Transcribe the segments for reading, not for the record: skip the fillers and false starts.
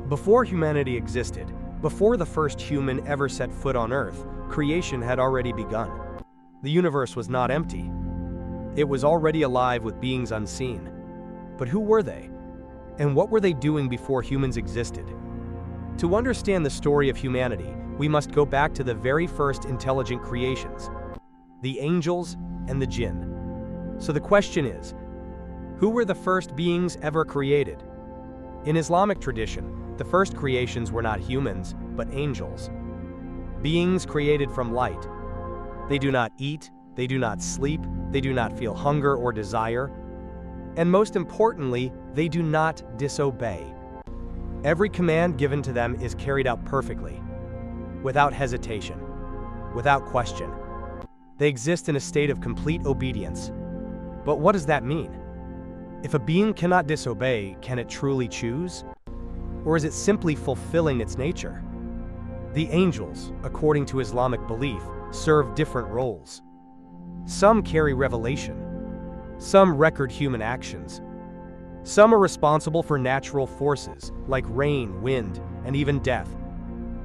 Before humanity existed, before the first human ever set foot on Earth, creation had already begun. The universe was not empty. It was already alive with beings unseen. But who were they? And what were they doing before humans existed? To understand the story of humanity, we must go back to the very first intelligent creations, the angels and the Jinn. So the question is, who were the first beings ever created? In Islamic tradition, the first creations were not humans, but angels. Beings created from light. They do not eat, they do not sleep, they do not feel hunger or desire. And most importantly, they do not disobey. Every command given to them is carried out perfectly, without hesitation, without question. They exist in a state of complete obedience. But what does that mean? If a being cannot disobey, can it truly choose? Or is it simply fulfilling its nature? The angels, according to Islamic belief, serve different roles. Some carry revelation. Some record human actions. Some are responsible for natural forces, like rain, wind, and even death.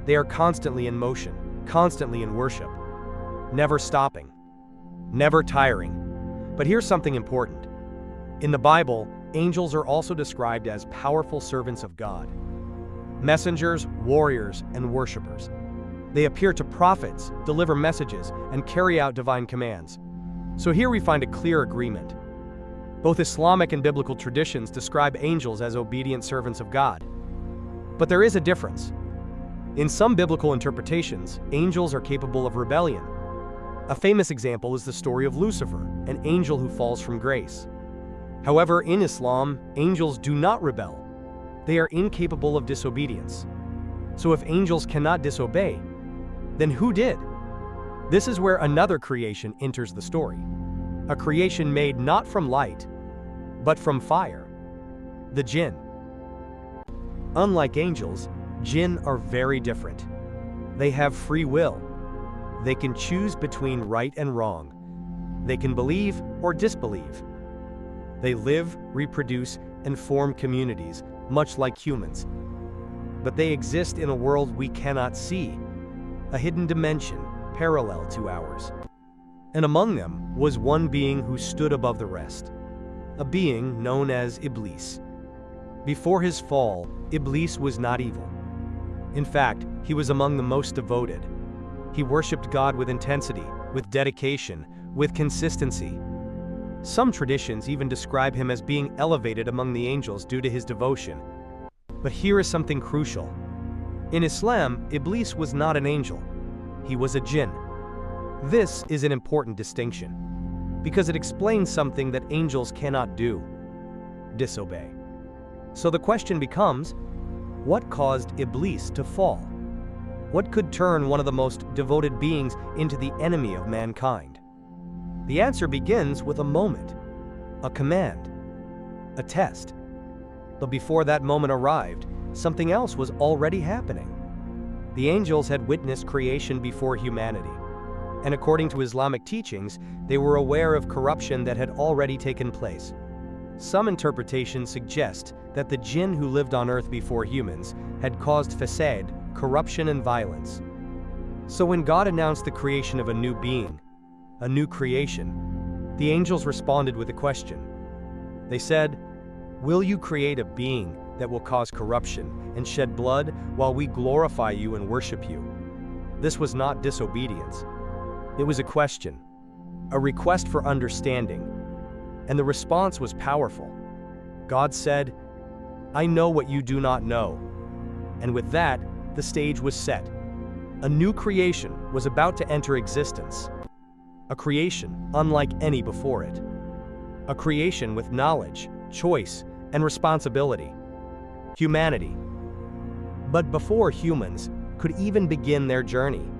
They are constantly in motion, constantly in worship, never stopping, never tiring. But here's something important. In the Bible, angels are also described as powerful servants of God. Messengers, warriors, and worshipers. They appear to prophets, deliver messages, and carry out divine commands. So here we find a clear agreement. Both Islamic and biblical traditions describe angels as obedient servants of God. But there is a difference. In some biblical interpretations, angels are capable of rebellion. A famous example is the story of Lucifer, an angel who falls from grace. However, in Islam, angels do not rebel. They are incapable of disobedience. So if angels cannot disobey, then who did? This is where another creation enters the story. A creation made not from light, but from fire. The Jinn. Unlike angels, Jinn are very different. They have free will. They can choose between right and wrong. They can believe or disbelieve. They live, reproduce, and form communities, much like humans. But they exist in a world we cannot see, a hidden dimension parallel to ours. And among them was one being who stood above the rest, a being known as Iblis. Before his fall, Iblis was not evil. In fact, he was among the most devoted. He worshipped God with intensity, with dedication, with consistency. Some traditions even describe him as being elevated among the angels due to his devotion. But here is something crucial. In Islam, Iblis was not an angel. He was a jinn. This is an important distinction, because it explains something that angels cannot do: disobey. So the question becomes, what caused Iblis to fall? What could turn one of the most devoted beings into the enemy of mankind? The answer begins with a moment, a command, a test. But before that moment arrived, something else was already happening. The angels had witnessed creation before humanity, and according to Islamic teachings, they were aware of corruption that had already taken place. Some interpretations suggest that the jinn who lived on earth before humans had caused fasad, corruption, and violence. So when God announced the creation of a new being, a new creation, the angels responded with a question. They said, "Will you create a being that will cause corruption and shed blood while we glorify you and worship you?" This was not disobedience. It was a question, a request for understanding, and the response was powerful. God said, "I know what you do not know." And with that, the stage was set. A new creation was about to enter existence. A creation unlike any before it. A creation with knowledge, choice, and responsibility. Humanity. But before humans could even begin their journey,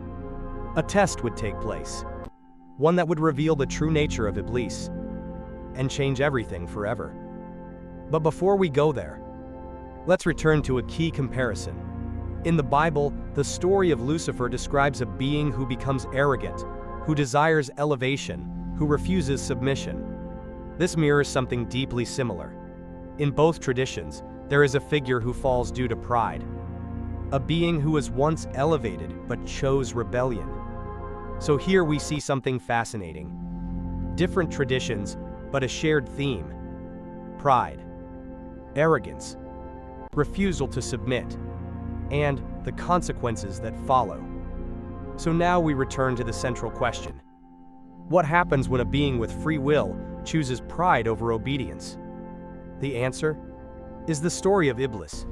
a test would take place. One that would reveal the true nature of Iblis and change everything forever. But before we go there, let's return to a key comparison. In the Bible, the story of Lucifer describes a being who becomes arrogant, who desires elevation, who refuses submission. This mirrors something deeply similar. In both traditions, There is a figure who falls due to pride. A being who was once elevated but chose rebellion. So here we see something fascinating. Different traditions, but a shared theme. Pride, arrogance, refusal to submit, and the consequences that follow. So now we return to the central question. What happens when a being with free will chooses pride over obedience? The answer is the story of Iblis.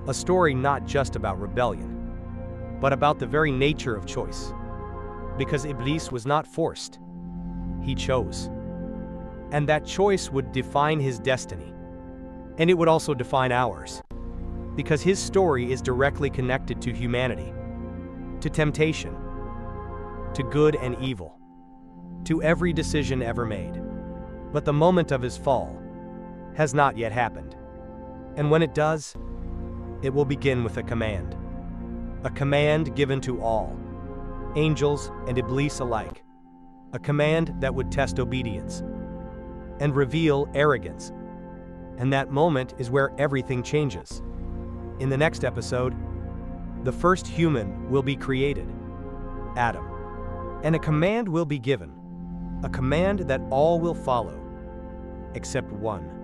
A story not just about rebellion, but about the very nature of choice. Because Iblis was not forced. He chose. And that choice would define his destiny. And it would also define ours. Because his story is directly connected to humanity, to temptation, to good and evil, to every decision ever made. But the moment of his fall has not yet happened. And when it does, it will begin with a command. A command given to all, angels and Iblis alike. A command that would test obedience and reveal arrogance. And that moment is where everything changes. In the next episode, the first human will be created, Adam. And a command will be given. A command that all will follow, except one.